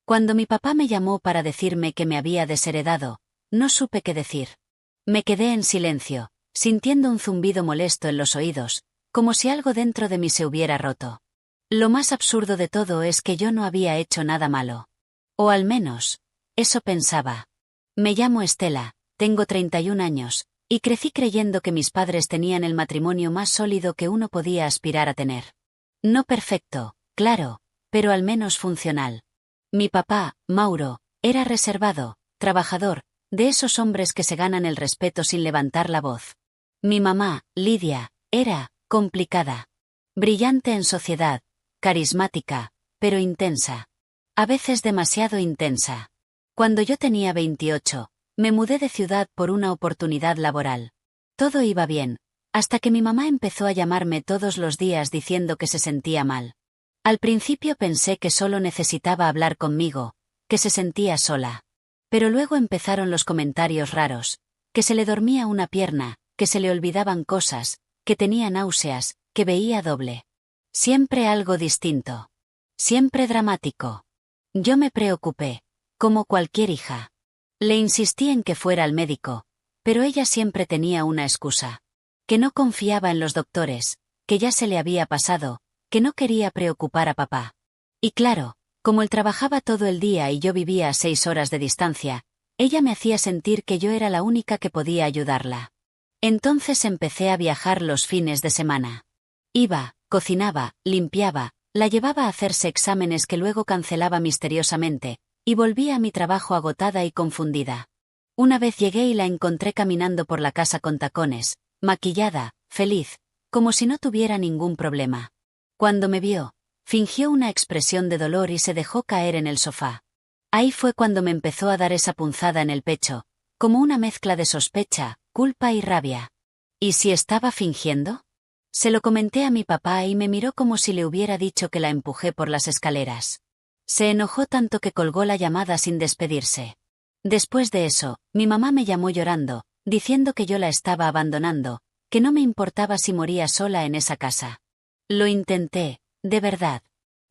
Cuando mi papá me llamó para decirme que me había desheredado, no supe qué decir. Me quedé en silencio, sintiendo un zumbido molesto en los oídos, como si algo dentro de mí se hubiera roto. Lo más absurdo de todo es que yo no había hecho nada malo. O al menos, eso pensaba. Me llamo Estela, tengo 31 años, y crecí creyendo que mis padres tenían el matrimonio más sólido que uno podía aspirar a tener. No perfecto, claro, pero al menos funcional. Mi papá, Mauro, era reservado, trabajador, de esos hombres que se ganan el respeto sin levantar la voz. Mi mamá, Lidia, era complicada. Brillante en sociedad, carismática, pero intensa. A veces demasiado intensa. Cuando yo tenía 28, me mudé de ciudad por una oportunidad laboral. Todo iba bien, hasta que mi mamá empezó a llamarme todos los días diciendo que se sentía mal. Al principio pensé que solo necesitaba hablar conmigo, que se sentía sola. Pero luego empezaron los comentarios raros, que se le dormía una pierna, que se le olvidaban cosas, que tenía náuseas, que veía doble. Siempre algo distinto. Siempre dramático. Yo me preocupé, como cualquier hija. Le insistí en que fuera al médico, pero ella siempre tenía una excusa. Que no confiaba en los doctores, que ya se le había pasado, que no quería preocupar a papá. Y claro, como él trabajaba todo el día y yo vivía a 6 horas de distancia, ella me hacía sentir que yo era la única que podía ayudarla. Entonces empecé a viajar los fines de semana. Iba, cocinaba, limpiaba, la llevaba a hacerse exámenes que luego cancelaba misteriosamente, y volvía a mi trabajo agotada y confundida. Una vez llegué y la encontré caminando por la casa con tacones, maquillada, feliz, como si no tuviera ningún problema. Cuando me vio, fingió una expresión de dolor y se dejó caer en el sofá. Ahí fue cuando me empezó a dar esa punzada en el pecho, como una mezcla de sospecha, culpa y rabia. ¿Y si estaba fingiendo? Se lo comenté a mi papá y me miró como si le hubiera dicho que la empujé por las escaleras. Se enojó tanto que colgó la llamada sin despedirse. Después de eso, mi mamá me llamó llorando, diciendo que yo la estaba abandonando, que no me importaba si moría sola en esa casa. Lo intenté, de verdad.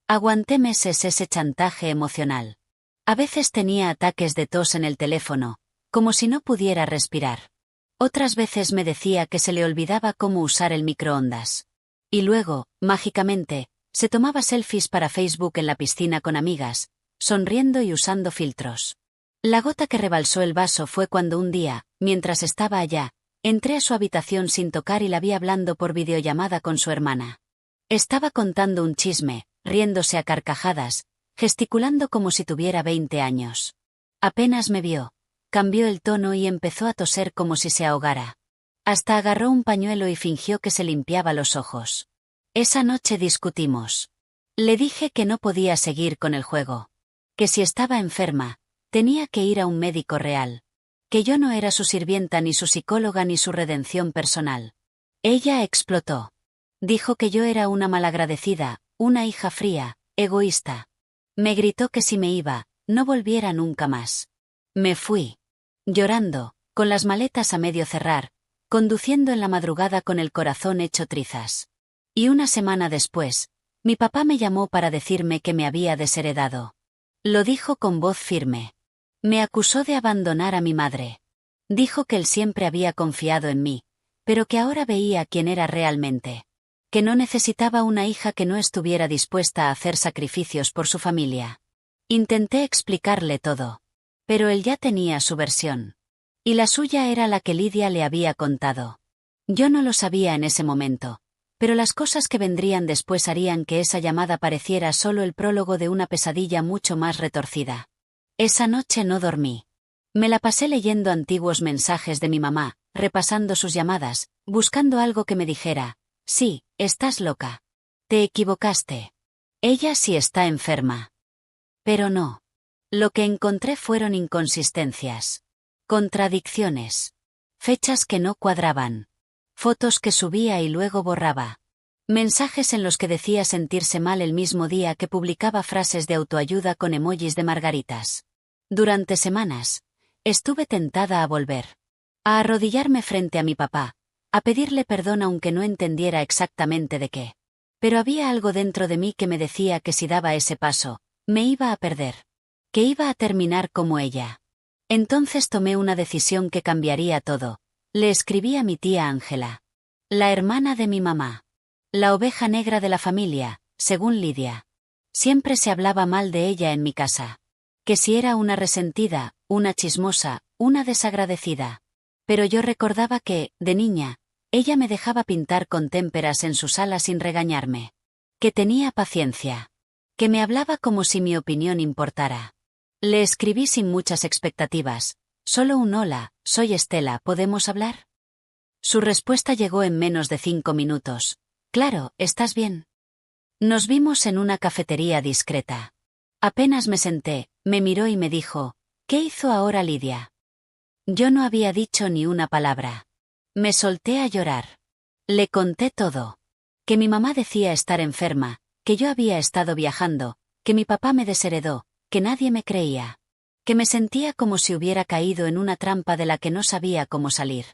Aguanté meses ese chantaje emocional. A veces tenía ataques de tos en el teléfono, como si no pudiera respirar. Otras veces me decía que se le olvidaba cómo usar el microondas. Y luego, mágicamente, se tomaba selfies para Facebook en la piscina con amigas, sonriendo y usando filtros. La gota que rebalsó el vaso fue cuando un día, mientras estaba allá, entré a su habitación sin tocar y la vi hablando por videollamada con su hermana. Estaba contando un chisme, riéndose a carcajadas, gesticulando como si tuviera 20 años. Apenas me vio, cambió el tono y empezó a toser como si se ahogara. Hasta agarró un pañuelo y fingió que se limpiaba los ojos. Esa noche discutimos. Le dije que no podía seguir con el juego. Que si estaba enferma, tenía que ir a un médico real. Que yo no era su sirvienta ni su psicóloga ni su redención personal. Ella explotó. Dijo que yo era una malagradecida, una hija fría, egoísta. Me gritó que si me iba, no volviera nunca más. Me fui. Llorando, con las maletas a medio cerrar, conduciendo en la madrugada con el corazón hecho trizas. Y una semana después, mi papá me llamó para decirme que me había desheredado. Lo dijo con voz firme. Me acusó de abandonar a mi madre. Dijo que él siempre había confiado en mí, pero que ahora veía quién era realmente. Que no necesitaba una hija que no estuviera dispuesta a hacer sacrificios por su familia. Intenté explicarle todo. Pero él ya tenía su versión. Y la suya era la que Lidia le había contado. Yo no lo sabía en ese momento, pero las cosas que vendrían después harían que esa llamada pareciera solo el prólogo de una pesadilla mucho más retorcida. Esa noche no dormí. Me la pasé leyendo antiguos mensajes de mi mamá, repasando sus llamadas, buscando algo que me dijera: sí, estás loca. Te equivocaste. Ella sí está enferma. Pero no. Lo que encontré fueron inconsistencias. Contradicciones. Fechas que no cuadraban. Fotos que subía y luego borraba. Mensajes en los que decía sentirse mal el mismo día que publicaba frases de autoayuda con emojis de margaritas. Durante semanas, estuve tentada a volver. A arrodillarme frente a mi papá, a pedirle perdón aunque no entendiera exactamente de qué. Pero había algo dentro de mí que me decía que si daba ese paso, me iba a perder. que iba a terminar como ella. Entonces tomé una decisión que cambiaría todo. Le escribí a mi tía Ángela, la hermana de mi mamá, la oveja negra de la familia, según Lidia. Siempre se hablaba mal de ella en mi casa. Que si era una resentida, una chismosa, una desagradecida. Pero yo recordaba que, de niña, ella me dejaba pintar con témperas en su sala sin regañarme. Que tenía paciencia. Que me hablaba como si mi opinión importara. Le escribí sin muchas expectativas. Solo un hola, soy Estela, ¿podemos hablar? Su respuesta llegó en menos de 5 minutos. Claro, ¿estás bien? Nos vimos en una cafetería discreta. Apenas me senté, me miró y me dijo, ¿qué hizo ahora Lidia? Yo no había dicho ni una palabra. Me solté a llorar. Le conté todo. Que mi mamá decía estar enferma, que yo había estado viajando, que mi papá me desheredó, que nadie me creía. Que me sentía como si hubiera caído en una trampa de la que no sabía cómo salir.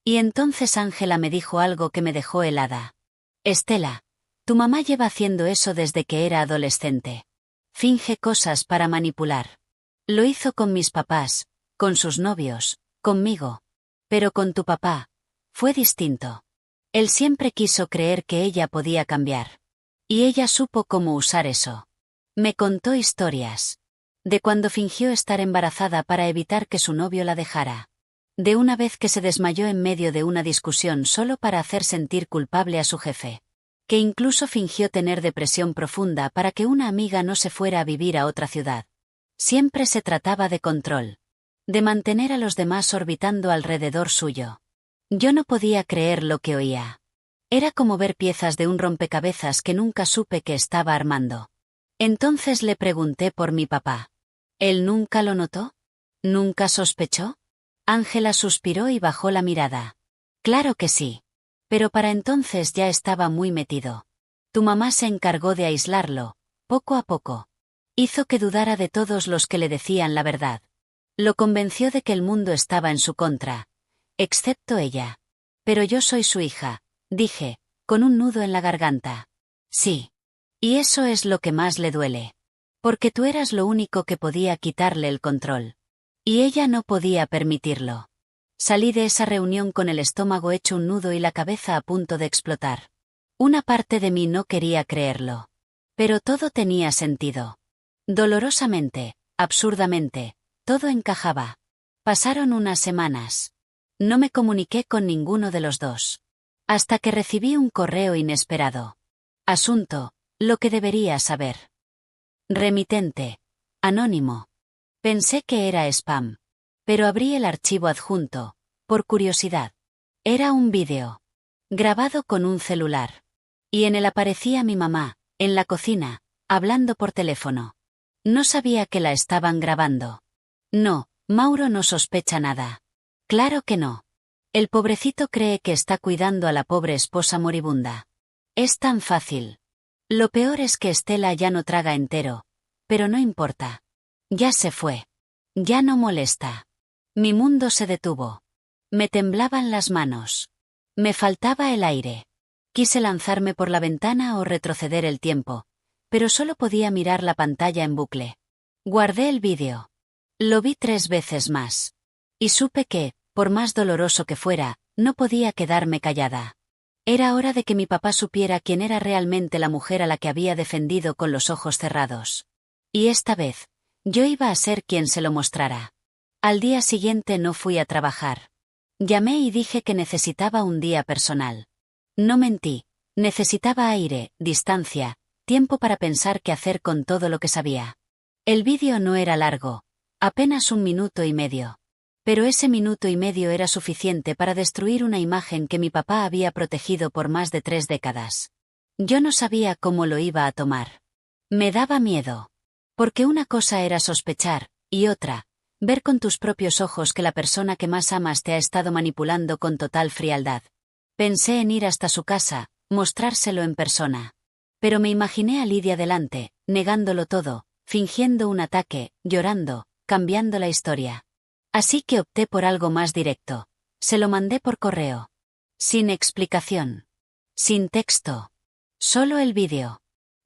Y entonces Ángela me dijo algo que me dejó helada. Estela, tu mamá lleva haciendo eso desde que era adolescente. Finge cosas para manipular. Lo hizo con mis papás, con sus novios, conmigo. Pero con tu papá, fue distinto. Él siempre quiso creer que ella podía cambiar. Y ella supo cómo usar eso. Me contó historias. De cuando fingió estar embarazada para evitar que su novio la dejara. De una vez que se desmayó en medio de una discusión solo para hacer sentir culpable a su jefe. Que incluso fingió tener depresión profunda para que una amiga no se fuera a vivir a otra ciudad. Siempre se trataba de control. De mantener a los demás orbitando alrededor suyo. Yo no podía creer lo que oía. Era como ver piezas de un rompecabezas que nunca supe que estaba armando. Entonces le pregunté por mi papá. ¿Él nunca lo notó? ¿Nunca sospechó? Ángela suspiró y bajó la mirada. Claro que sí. Pero para entonces ya estaba muy metido. Tu mamá se encargó de aislarlo, poco a poco. Hizo que dudara de todos los que le decían la verdad. Lo convenció de que el mundo estaba en su contra. Excepto ella. Pero yo soy su hija, dije, con un nudo en la garganta. Sí. Y eso es lo que más le duele. Porque tú eras lo único que podía quitarle el control. Y ella no podía permitirlo. Salí de esa reunión con el estómago hecho un nudo y la cabeza a punto de explotar. Una parte de mí no quería creerlo. Pero todo tenía sentido. Dolorosamente, absurdamente, todo encajaba. Pasaron unas semanas. No me comuniqué con ninguno de los dos. Hasta que recibí un correo inesperado. Asunto, lo que debería saber. Remitente. Anónimo. Pensé que era spam. Pero abrí el archivo adjunto, por curiosidad. Era un vídeo. Grabado con un celular. Y en él aparecía mi mamá, en la cocina, hablando por teléfono. No sabía que la estaban grabando. No, Mauro no sospecha nada. Claro que no. El pobrecito cree que está cuidando a la pobre esposa moribunda. Es tan fácil. Lo peor es que Estela ya no traga entero. Pero no importa. Ya se fue. Ya no molesta. Mi mundo se detuvo. Me temblaban las manos. Me faltaba el aire. Quise lanzarme por la ventana o retroceder el tiempo, pero solo podía mirar la pantalla en bucle. Guardé el vídeo. Lo vi 3 veces más. Y supe que, por más doloroso que fuera, no podía quedarme callada. Era hora de que mi papá supiera quién era realmente la mujer a la que había defendido con los ojos cerrados. Y esta vez, yo iba a ser quien se lo mostrara. Al día siguiente no fui a trabajar. Llamé y dije que necesitaba un día personal. No mentí. Necesitaba aire, distancia, tiempo para pensar qué hacer con todo lo que sabía. El vídeo no era largo. Apenas 1 minuto y medio. Pero ese 1 minuto y medio era suficiente para destruir una imagen que mi papá había protegido por más de 3 décadas. Yo no sabía cómo lo iba a tomar. Me daba miedo. Porque una cosa era sospechar, y otra, ver con tus propios ojos que la persona que más amas te ha estado manipulando con total frialdad. Pensé en ir hasta su casa, mostrárselo en persona. Pero me imaginé a Lidia delante, negándolo todo, fingiendo un ataque, llorando, cambiando la historia. Así que opté por algo más directo. Se lo mandé por correo. Sin explicación. Sin texto. Solo el vídeo.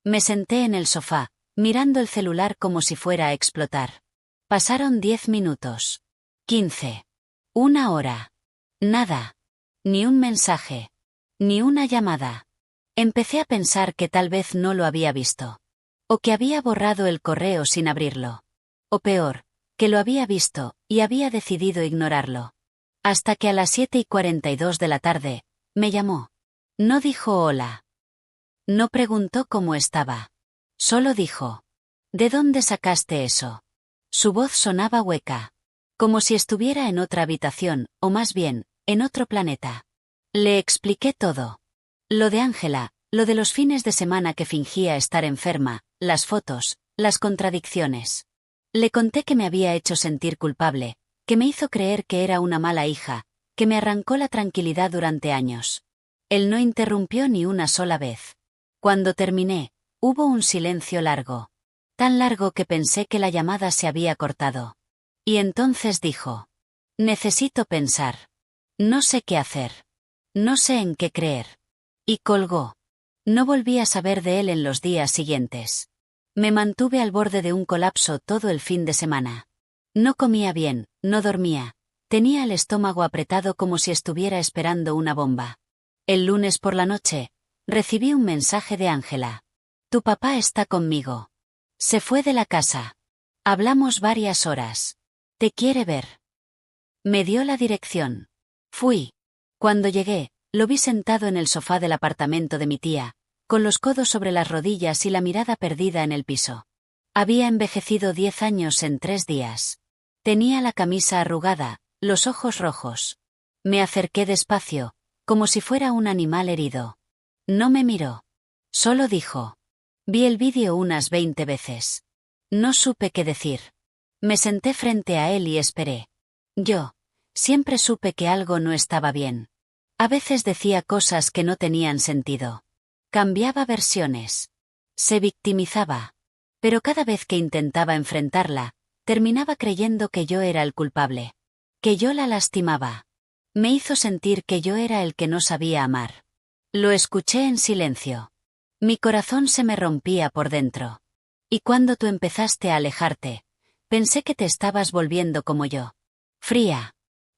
Me senté en el sofá, mirando el celular como si fuera a explotar. Pasaron 10 minutos. 15. 1 hora. Nada. Ni un mensaje. Ni una llamada. Empecé a pensar que tal vez no lo había visto. O que había borrado el correo sin abrirlo. O peor, que lo había visto, y había decidido ignorarlo. Hasta que a las 7:42 de la tarde, me llamó. No dijo hola. No preguntó cómo estaba. Solo dijo: ¿De dónde sacaste eso? Su voz sonaba hueca. Como si estuviera en otra habitación, o más bien, en otro planeta. Le expliqué todo. Lo de Ángela, lo de los fines de semana que fingía estar enferma, las fotos, las contradicciones. Le conté que me había hecho sentir culpable, que me hizo creer que era una mala hija, que me arrancó la tranquilidad durante años. Él no interrumpió ni una sola vez. Cuando terminé, hubo un silencio largo. Tan largo que pensé que la llamada se había cortado. Y entonces dijo: necesito pensar. No sé qué hacer. No sé en qué creer. Y colgó. No volví a saber de él en los días siguientes. Me mantuve al borde de un colapso todo el fin de semana. No comía bien, no dormía. Tenía el estómago apretado como si estuviera esperando una bomba. El lunes por la noche, recibí un mensaje de Ángela. Tu papá está conmigo. Se fue de la casa. Hablamos varias horas. Te quiere ver. Me dio la dirección. Fui. Cuando llegué, lo vi sentado en el sofá del apartamento de mi tía, con los codos sobre las rodillas y la mirada perdida en el piso. Había envejecido 10 años en 3 días. Tenía la camisa arrugada, los ojos rojos. Me acerqué despacio, como si fuera un animal herido. No me miró. Solo dijo. Vi el vídeo unas 20 veces. No supe qué decir. Me senté frente a él y esperé. Yo siempre supe que algo no estaba bien. A veces decía cosas que no tenían sentido. Cambiaba versiones. Se victimizaba. Pero cada vez que intentaba enfrentarla, terminaba creyendo que yo era el culpable. Que yo la lastimaba. Me hizo sentir que yo era el que no sabía amar. Lo escuché en silencio. Mi corazón se me rompía por dentro. Y cuando tú empezaste a alejarte, pensé que te estabas volviendo como yo. Fría.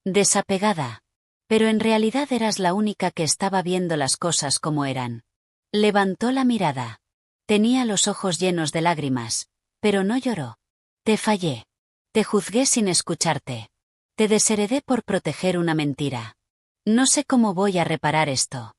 Desapegada. Pero en realidad eras la única que estaba viendo las cosas como eran. Levantó la mirada. Tenía los ojos llenos de lágrimas, pero no lloró. Te fallé. Te juzgué sin escucharte. Te desheredé por proteger una mentira. No sé cómo voy a reparar esto.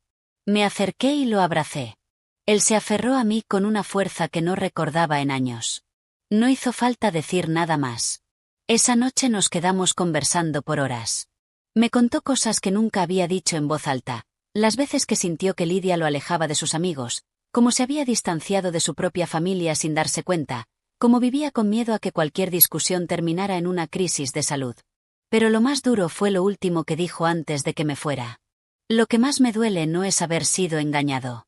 Me acerqué y lo abracé. Él se aferró a mí con una fuerza que no recordaba en años. No hizo falta decir nada más. Esa noche nos quedamos conversando por horas. Me contó cosas que nunca había dicho en voz alta, las veces que sintió que Lidia lo alejaba de sus amigos, cómo se había distanciado de su propia familia sin darse cuenta, cómo vivía con miedo a que cualquier discusión terminara en una crisis de salud. Pero lo más duro fue lo último que dijo antes de que me fuera. Lo que más me duele no es haber sido engañado.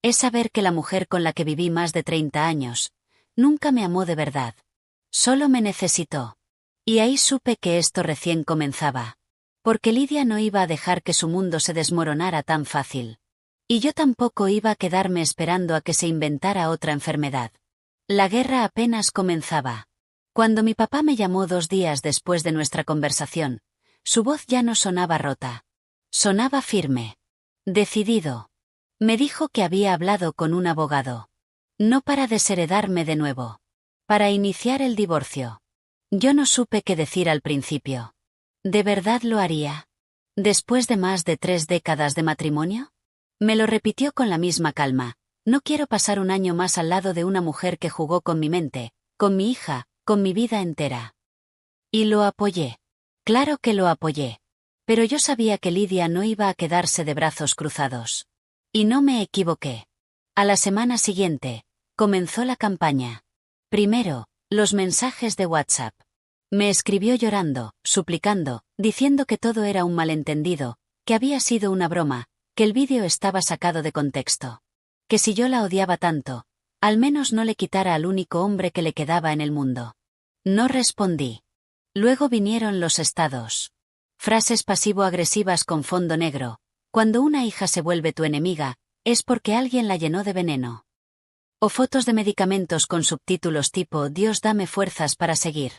Es saber que la mujer con la que viví más de 30 años, nunca me amó de verdad. Solo me necesitó. Y ahí supe que esto recién comenzaba. Porque Lidia no iba a dejar que su mundo se desmoronara tan fácil. Y yo tampoco iba a quedarme esperando a que se inventara otra enfermedad. La guerra apenas comenzaba. Cuando mi papá me llamó 2 días después de nuestra conversación, su voz ya no sonaba rota. Sonaba firme. Decidido. Me dijo que había hablado con un abogado. No para desheredarme de nuevo. Para iniciar el divorcio. Yo no supe qué decir al principio. ¿De verdad lo haría? ¿Después de más de 3 décadas de matrimonio? Me lo repitió con la misma calma. No quiero pasar un año más al lado de una mujer que jugó con mi mente, con mi hija, con mi vida entera. Y lo apoyé. Claro que lo apoyé. Pero yo sabía que Lidia no iba a quedarse de brazos cruzados. Y no me equivoqué. A la semana siguiente, comenzó la campaña. Primero, los mensajes de WhatsApp. Me escribió llorando, suplicando, diciendo que todo era un malentendido, que había sido una broma, que el vídeo estaba sacado de contexto. Que si yo la odiaba tanto, al menos no le quitara al único hombre que le quedaba en el mundo. No respondí. Luego vinieron los estados. Frases pasivo-agresivas con fondo negro. Cuando una hija se vuelve tu enemiga, es porque alguien la llenó de veneno. O fotos de medicamentos con subtítulos tipo Dios dame fuerzas para seguir.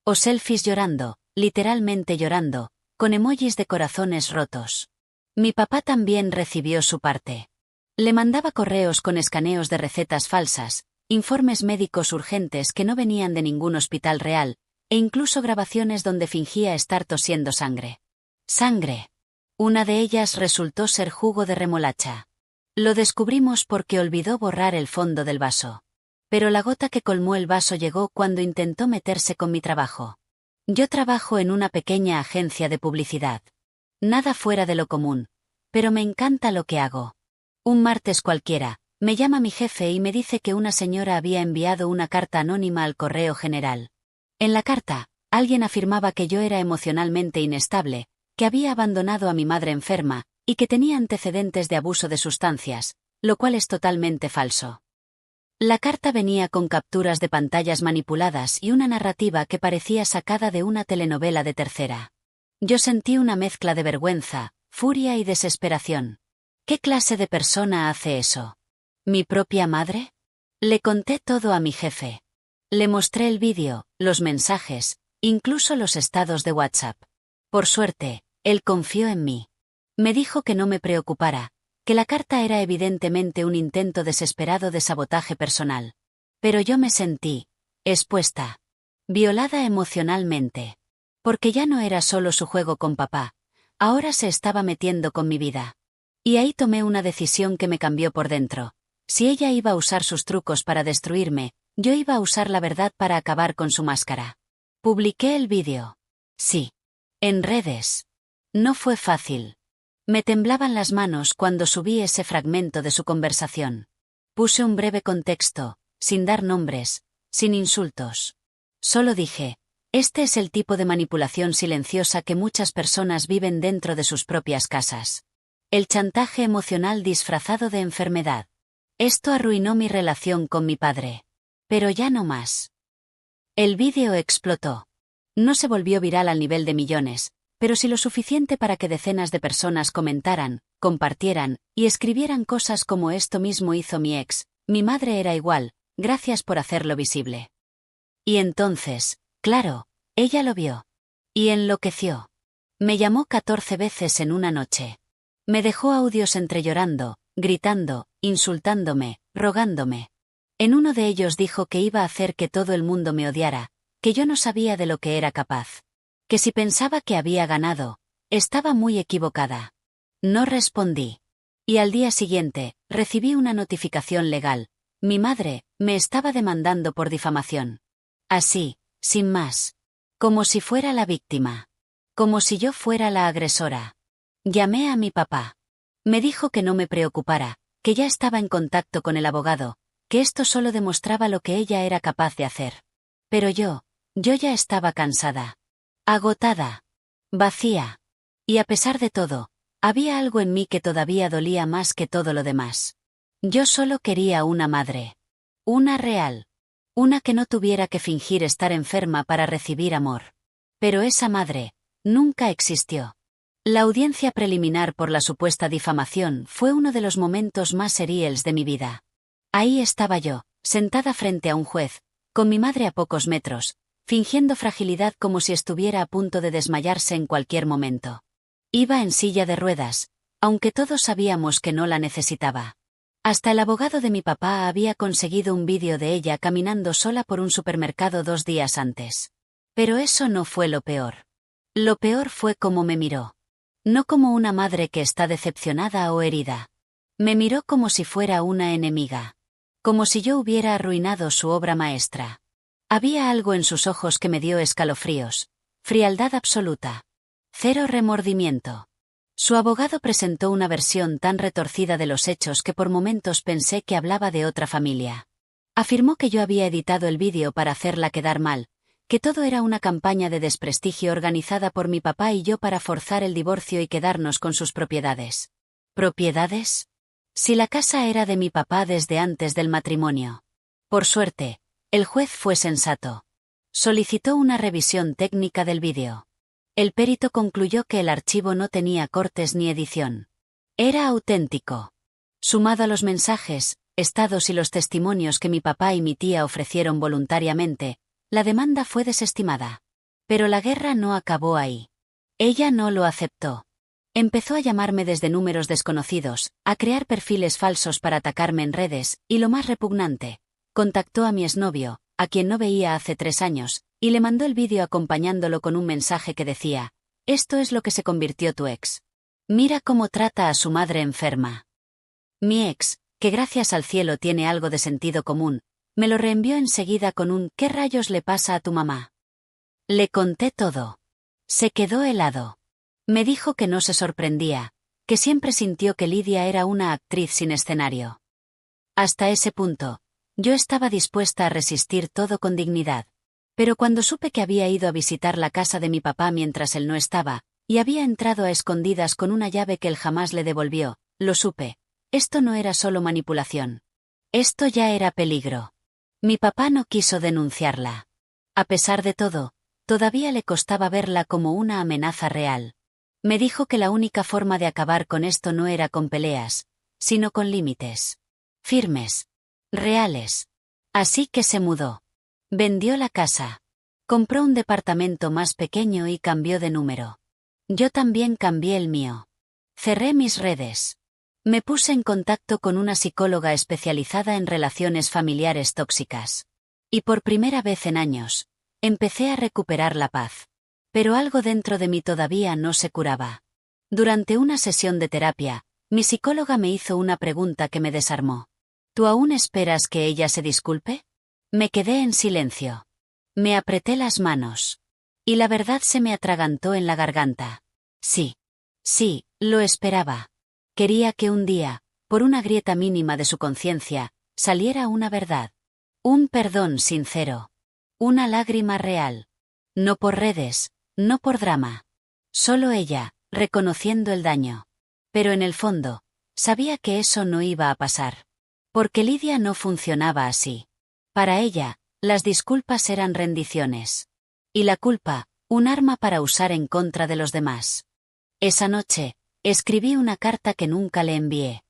O selfies llorando, literalmente llorando, con emojis de corazones rotos. Mi papá también recibió su parte. Le mandaba correos con escaneos de recetas falsas, informes médicos urgentes que no venían de ningún hospital real, e incluso grabaciones donde fingía estar tosiendo sangre. Sangre. Una de ellas resultó ser jugo de remolacha. Lo descubrimos porque olvidó borrar el fondo del vaso. Pero la gota que colmó el vaso llegó cuando intentó meterse con mi trabajo. Yo trabajo en una pequeña agencia de publicidad. Nada fuera de lo común, pero me encanta lo que hago. Un martes cualquiera, me llama mi jefe y me dice que una señora había enviado una carta anónima al correo general. En la carta, alguien afirmaba que yo era emocionalmente inestable, que había abandonado a mi madre enferma, y que tenía antecedentes de abuso de sustancias, lo cual es totalmente falso. La carta venía con capturas de pantallas manipuladas y una narrativa que parecía sacada de una telenovela de tercera. Yo sentí una mezcla de vergüenza, furia y desesperación. ¿Qué clase de persona hace eso? ¿Mi propia madre? Le conté todo a mi jefe. Le mostré el vídeo, los mensajes, incluso los estados de WhatsApp. Por suerte, él confió en mí. Me dijo que no me preocupara, que la carta era evidentemente un intento desesperado de sabotaje personal. Pero yo me sentí expuesta, violada emocionalmente. Porque ya no era solo su juego con papá, ahora se estaba metiendo con mi vida. Y ahí tomé una decisión que me cambió por dentro. Si ella iba a usar sus trucos para destruirme, yo iba a usar la verdad para acabar con su máscara. Publiqué el vídeo. Sí. En redes. No fue fácil. Me temblaban las manos cuando subí ese fragmento de su conversación. Puse un breve contexto, sin dar nombres, sin insultos. Solo dije, este es el tipo de manipulación silenciosa que muchas personas viven dentro de sus propias casas. El chantaje emocional disfrazado de enfermedad. Esto arruinó mi relación con mi padre. Pero ya no más. El vídeo explotó. No se volvió viral al nivel de millones, pero sí lo suficiente para que decenas de personas comentaran, compartieran, y escribieran cosas como esto mismo hizo mi ex, mi madre era igual, gracias por hacerlo visible. Y entonces, claro, ella lo vio. Y enloqueció. Me llamó 14 veces en una noche. Me dejó audios entre llorando, gritando, insultándome, rogándome. En uno de ellos dijo que iba a hacer que todo el mundo me odiara, que yo no sabía de lo que era capaz. Que si pensaba que había ganado, estaba muy equivocada. No respondí. Y al día siguiente, recibí una notificación legal. Mi madre me estaba demandando por difamación. Así, sin más. Como si fuera la víctima. Como si yo fuera la agresora. Llamé a mi papá. Me dijo que no me preocupara, que ya estaba en contacto con el abogado, que esto solo demostraba lo que ella era capaz de hacer. Pero yo ya estaba cansada. Agotada. Vacía. Y a pesar de todo, había algo en mí que todavía dolía más que todo lo demás. Yo solo quería una madre. Una real. Una que no tuviera que fingir estar enferma para recibir amor. Pero esa madre nunca existió. La audiencia preliminar por la supuesta difamación fue uno de los momentos más seriales de mi vida. Ahí estaba yo, sentada frente a un juez, con mi madre a pocos metros, fingiendo fragilidad como si estuviera a punto de desmayarse en cualquier momento. Iba en silla de ruedas, aunque todos sabíamos que no la necesitaba. Hasta el abogado de mi papá había conseguido un vídeo de ella caminando sola por un supermercado 2 días antes. Pero eso no fue lo peor. Lo peor fue cómo me miró. No como una madre que está decepcionada o herida. Me miró como si fuera una enemiga. Como si yo hubiera arruinado su obra maestra. Había algo en sus ojos que me dio escalofríos. Frialdad absoluta. Cero remordimiento. Su abogado presentó una versión tan retorcida de los hechos que por momentos pensé que hablaba de otra familia. Afirmó que yo había editado el vídeo para hacerla quedar mal, que todo era una campaña de desprestigio organizada por mi papá y yo para forzar el divorcio y quedarnos con sus propiedades. ¿Propiedades? Si la casa era de mi papá desde antes del matrimonio. Por suerte, el juez fue sensato. Solicitó una revisión técnica del vídeo. El perito concluyó que el archivo no tenía cortes ni edición. Era auténtico. Sumado a los mensajes, estados y los testimonios que mi papá y mi tía ofrecieron voluntariamente, la demanda fue desestimada. Pero la guerra no acabó ahí. Ella no lo aceptó. Empezó a llamarme desde números desconocidos, a crear perfiles falsos para atacarme en redes, y lo más repugnante, contactó a mi exnovio, a quien no veía hace 3 años, y le mandó el vídeo acompañándolo con un mensaje que decía: «Esto es lo que se convirtió tu ex. Mira cómo trata a su madre enferma». Mi ex, que gracias al cielo tiene algo de sentido común, me lo reenvió enseguida con un «¿Qué rayos le pasa a tu mamá?». Le conté todo. Se quedó helado. Me dijo que no se sorprendía, que siempre sintió que Lidia era una actriz sin escenario. Hasta ese punto, yo estaba dispuesta a resistir todo con dignidad. Pero cuando supe que había ido a visitar la casa de mi papá mientras él no estaba, y había entrado a escondidas con una llave que él jamás le devolvió, lo supe. Esto no era solo manipulación. Esto ya era peligro. Mi papá no quiso denunciarla. A pesar de todo, todavía le costaba verla como una amenaza real. Me dijo que la única forma de acabar con esto no era con peleas, sino con límites. Firmes. Reales. Así que se mudó. Vendió la casa. Compró un departamento más pequeño y cambió de número. Yo también cambié el mío. Cerré mis redes. Me puse en contacto con una psicóloga especializada en relaciones familiares tóxicas. Y por primera vez en años, empecé a recuperar la paz. Pero algo dentro de mí todavía no se curaba. Durante una sesión de terapia, mi psicóloga me hizo una pregunta que me desarmó. ¿Tú aún esperas que ella se disculpe? Me quedé en silencio. Me apreté las manos. Y la verdad se me atragantó en la garganta. Sí. Sí, lo esperaba. Quería que un día, por una grieta mínima de su conciencia, saliera una verdad. Un perdón sincero. Una lágrima real. No por redes, no por drama. Solo ella, reconociendo el daño. Pero en el fondo, sabía que eso no iba a pasar. Porque Lidia no funcionaba así. Para ella, las disculpas eran rendiciones. Y la culpa, un arma para usar en contra de los demás. Esa noche, escribí una carta que nunca le envié.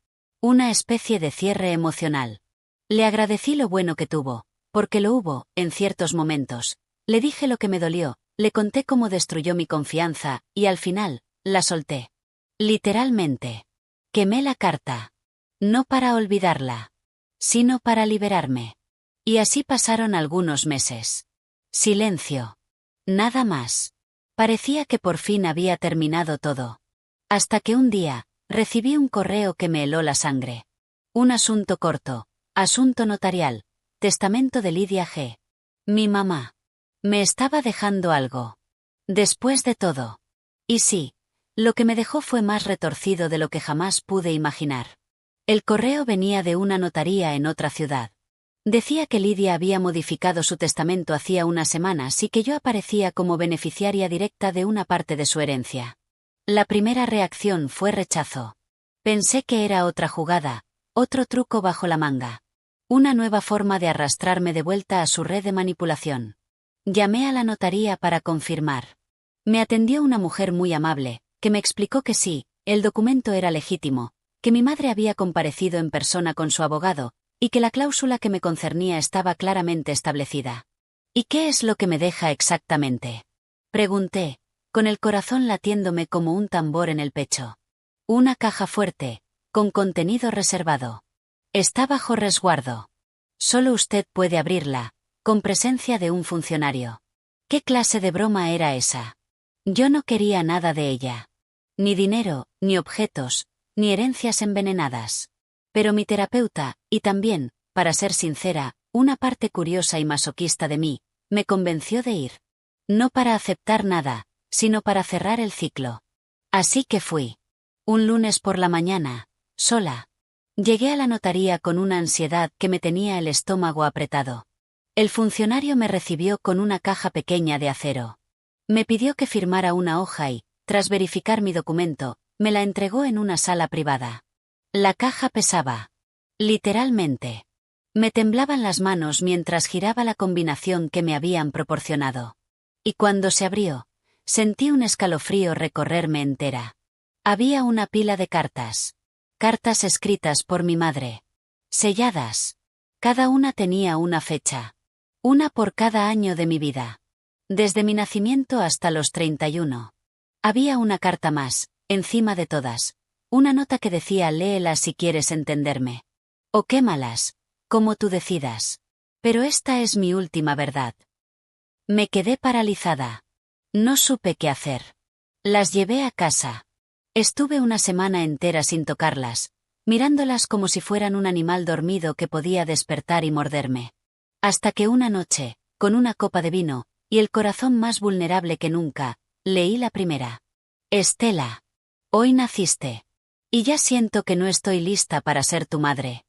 Una especie de cierre emocional. Le agradecí lo bueno que tuvo, porque lo hubo, en ciertos momentos. Le dije lo que me dolió, le conté cómo destruyó mi confianza, y al final, la solté. Literalmente. Quemé la carta. No para olvidarla, sino para liberarme. Y así pasaron algunos meses. Silencio. Nada más. Parecía que por fin había terminado todo. Hasta que un día, recibí un correo que me heló la sangre. Un asunto corto, asunto notarial, testamento de Lidia G. Mi mamá. Me estaba dejando algo. Después de todo. Y sí, lo que me dejó fue más retorcido de lo que jamás pude imaginar. El correo venía de una notaría en otra ciudad. Decía que Lidia había modificado su testamento hacía unas semanas y que yo aparecía como beneficiaria directa de una parte de su herencia. La primera reacción fue rechazo. Pensé que era otra jugada, otro truco bajo la manga. Una nueva forma de arrastrarme de vuelta a su red de manipulación. Llamé a la notaría para confirmar. Me atendió una mujer muy amable, que me explicó que sí, el documento era legítimo, que mi madre había comparecido en persona con su abogado, y que la cláusula que me concernía estaba claramente establecida. ¿Y qué es lo que me deja exactamente?, pregunté, con el corazón latiéndome como un tambor en el pecho. Una caja fuerte, con contenido reservado. Está bajo resguardo. Solo usted puede abrirla, con presencia de un funcionario. ¿Qué clase de broma era esa? Yo no quería nada de ella. Ni dinero, ni objetos, ni herencias envenenadas. Pero mi terapeuta, y también, para ser sincera, una parte curiosa y masoquista de mí, me convenció de ir. No para aceptar nada, sino para cerrar el ciclo. Así que fui. Un lunes por la mañana, sola. Llegué a la notaría con una ansiedad que me tenía el estómago apretado. El funcionario me recibió con una caja pequeña de acero. Me pidió que firmara una hoja y, tras verificar mi documento, me la entregó en una sala privada. La caja pesaba. Literalmente. Me temblaban las manos mientras giraba la combinación que me habían proporcionado. Y cuando se abrió, sentí un escalofrío recorrerme entera. Había una pila de cartas. Cartas escritas por mi madre. Selladas. Cada una tenía una fecha. Una por cada año de mi vida. Desde mi nacimiento hasta los 31. Había una carta más, encima de todas. Una nota que decía: léela si quieres entenderme. O quémalas, como tú decidas. Pero esta es mi última verdad. Me quedé paralizada. No supe qué hacer. Las llevé a casa. Estuve una semana entera sin tocarlas, mirándolas como si fueran un animal dormido que podía despertar y morderme. Hasta que una noche, con una copa de vino, y el corazón más vulnerable que nunca, leí la primera. Estela. Hoy naciste. Y ya siento que no estoy lista para ser tu madre.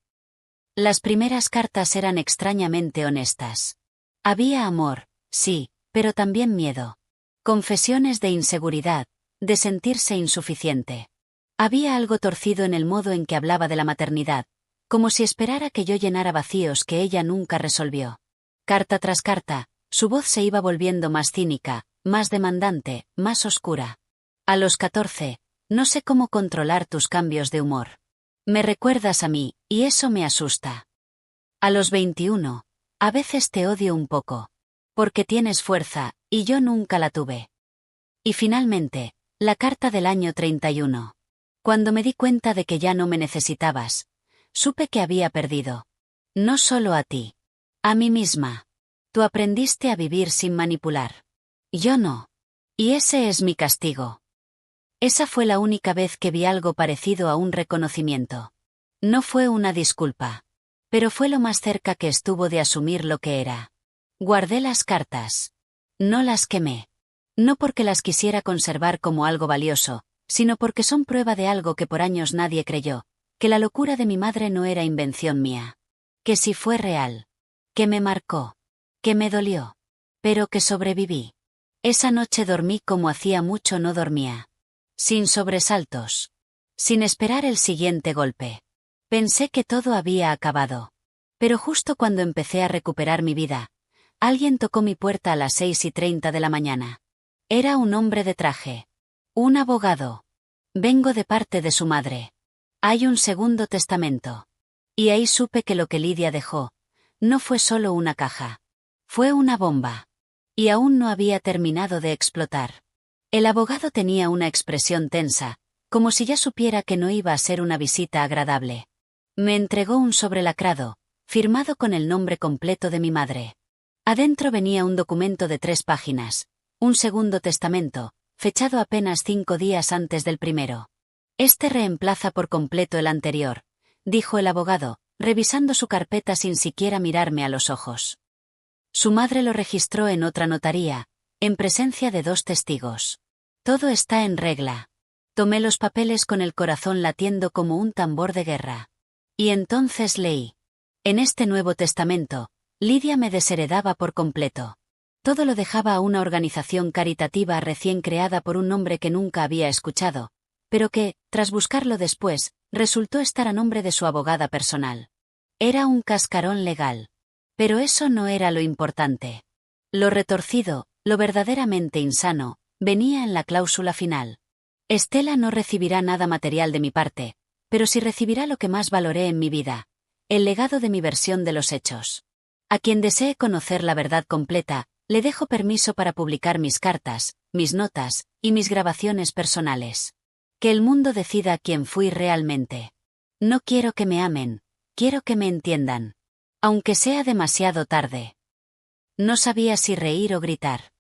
Las primeras cartas eran extrañamente honestas. Había amor, sí, pero también miedo. Confesiones de inseguridad, de sentirse insuficiente. Había algo torcido en el modo en que hablaba de la maternidad, como si esperara que yo llenara vacíos que ella nunca resolvió. Carta tras carta, su voz se iba volviendo más cínica, más demandante, más oscura. A los 14, no sé cómo controlar tus cambios de humor. Me recuerdas a mí, y eso me asusta. A los 21, a veces te odio un poco. Porque tienes fuerza, y yo nunca la tuve. Y finalmente, la carta del año 31. Cuando me di cuenta de que ya no me necesitabas, supe que había perdido. No solo a ti. A mí misma. Tú aprendiste a vivir sin manipular. Yo no. Y ese es mi castigo. Esa fue la única vez que vi algo parecido a un reconocimiento. No fue una disculpa. Pero fue lo más cerca que estuvo de asumir lo que era. Guardé las cartas. No las quemé. No porque las quisiera conservar como algo valioso, sino porque son prueba de algo que por años nadie creyó, que la locura de mi madre no era invención mía. Que sí fue real. Que me marcó. Que me dolió. Pero que sobreviví. Esa noche dormí como hacía mucho no dormía. Sin sobresaltos. Sin esperar el siguiente golpe. Pensé que todo había acabado. Pero justo cuando empecé a recuperar mi vida, alguien tocó mi puerta a las 6:30 de la mañana. Era un hombre de traje. Un abogado. Vengo de parte de su madre. Hay un segundo testamento. Y ahí supe que lo que Lidia dejó no fue solo una caja. Fue una bomba. Y aún no había terminado de explotar. El abogado tenía una expresión tensa, como si ya supiera que no iba a ser una visita agradable. Me entregó un sobre lacrado, firmado con el nombre completo de mi madre. Adentro venía un documento de 3 páginas, un segundo testamento, fechado apenas 5 días antes del primero. Este reemplaza por completo el anterior, dijo el abogado, revisando su carpeta sin siquiera mirarme a los ojos. Su madre lo registró en otra notaría, en presencia de 2 testigos. Todo está en regla. Tomé los papeles con el corazón latiendo como un tambor de guerra. Y entonces leí. En este nuevo testamento, Lidia me desheredaba por completo. Todo lo dejaba a una organización caritativa recién creada por un hombre que nunca había escuchado, pero que, tras buscarlo después, resultó estar a nombre de su abogada personal. Era un cascarón legal. Pero eso no era lo importante. Lo retorcido, lo verdaderamente insano, venía en la cláusula final. Estela no recibirá nada material de mi parte, pero sí recibirá lo que más valoré en mi vida, el legado de mi versión de los hechos. A quien desee conocer la verdad completa, le dejo permiso para publicar mis cartas, mis notas y mis grabaciones personales. Que el mundo decida quién fui realmente. No quiero que me amen, quiero que me entiendan. Aunque sea demasiado tarde. No sabía si reír o gritar.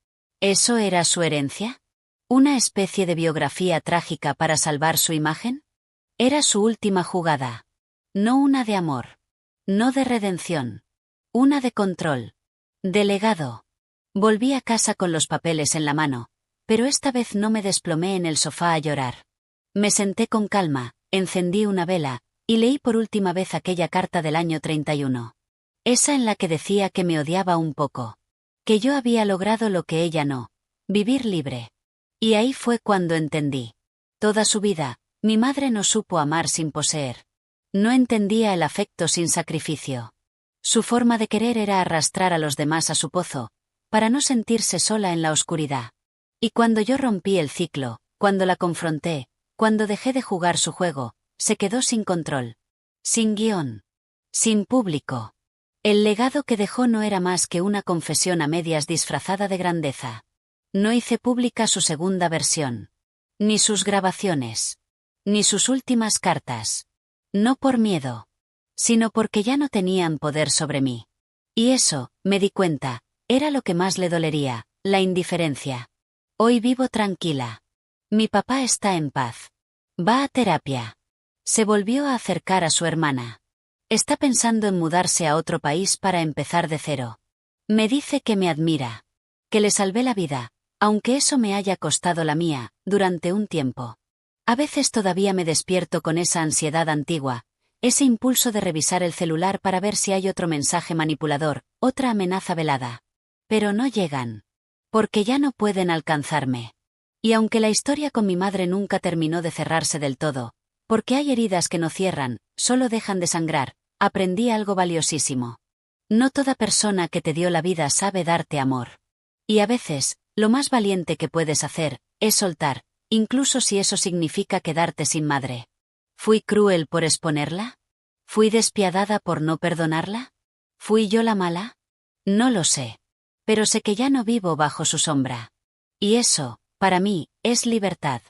¿Eso era su herencia? ¿Una especie de biografía trágica para salvar su imagen? Era su última jugada. No una de amor. No de redención. Una de control. De legado. Volví a casa con los papeles en la mano, pero esta vez no me desplomé en el sofá a llorar. Me senté con calma, encendí una vela, y leí por última vez aquella carta del año 31. Esa en la que decía que me odiaba un poco. Que yo había logrado lo que ella no. Vivir libre. Y ahí fue cuando entendí. Toda su vida, mi madre no supo amar sin poseer. No entendía el afecto sin sacrificio. Su forma de querer era arrastrar a los demás a su pozo, para no sentirse sola en la oscuridad. Y cuando yo rompí el ciclo, cuando la confronté, cuando dejé de jugar su juego, se quedó sin control. Sin guión. Sin público. El legado que dejó no era más que una confesión a medias disfrazada de grandeza. No hice pública su segunda versión. Ni sus grabaciones. Ni sus últimas cartas. No por miedo. Sino porque ya no tenían poder sobre mí. Y eso, me di cuenta, era lo que más le dolería, la indiferencia. Hoy vivo tranquila. Mi papá está en paz. Va a terapia. Se volvió a acercar a su hermana. Está pensando en mudarse a otro país para empezar de cero. Me dice que me admira. Que le salvé la vida, aunque eso me haya costado la mía, durante un tiempo. A veces todavía me despierto con esa ansiedad antigua, ese impulso de revisar el celular para ver si hay otro mensaje manipulador, otra amenaza velada. Pero no llegan. Porque ya no pueden alcanzarme. Y aunque la historia con mi madre nunca terminó de cerrarse del todo, porque hay heridas que no cierran, solo dejan de sangrar, aprendí algo valiosísimo. No toda persona que te dio la vida sabe darte amor. Y a veces, lo más valiente que puedes hacer, es soltar, incluso si eso significa quedarte sin madre. ¿Fui cruel por exponerla? ¿Fui despiadada por no perdonarla? ¿Fui yo la mala? No lo sé. Pero sé que ya no vivo bajo su sombra. Y eso, para mí, es libertad.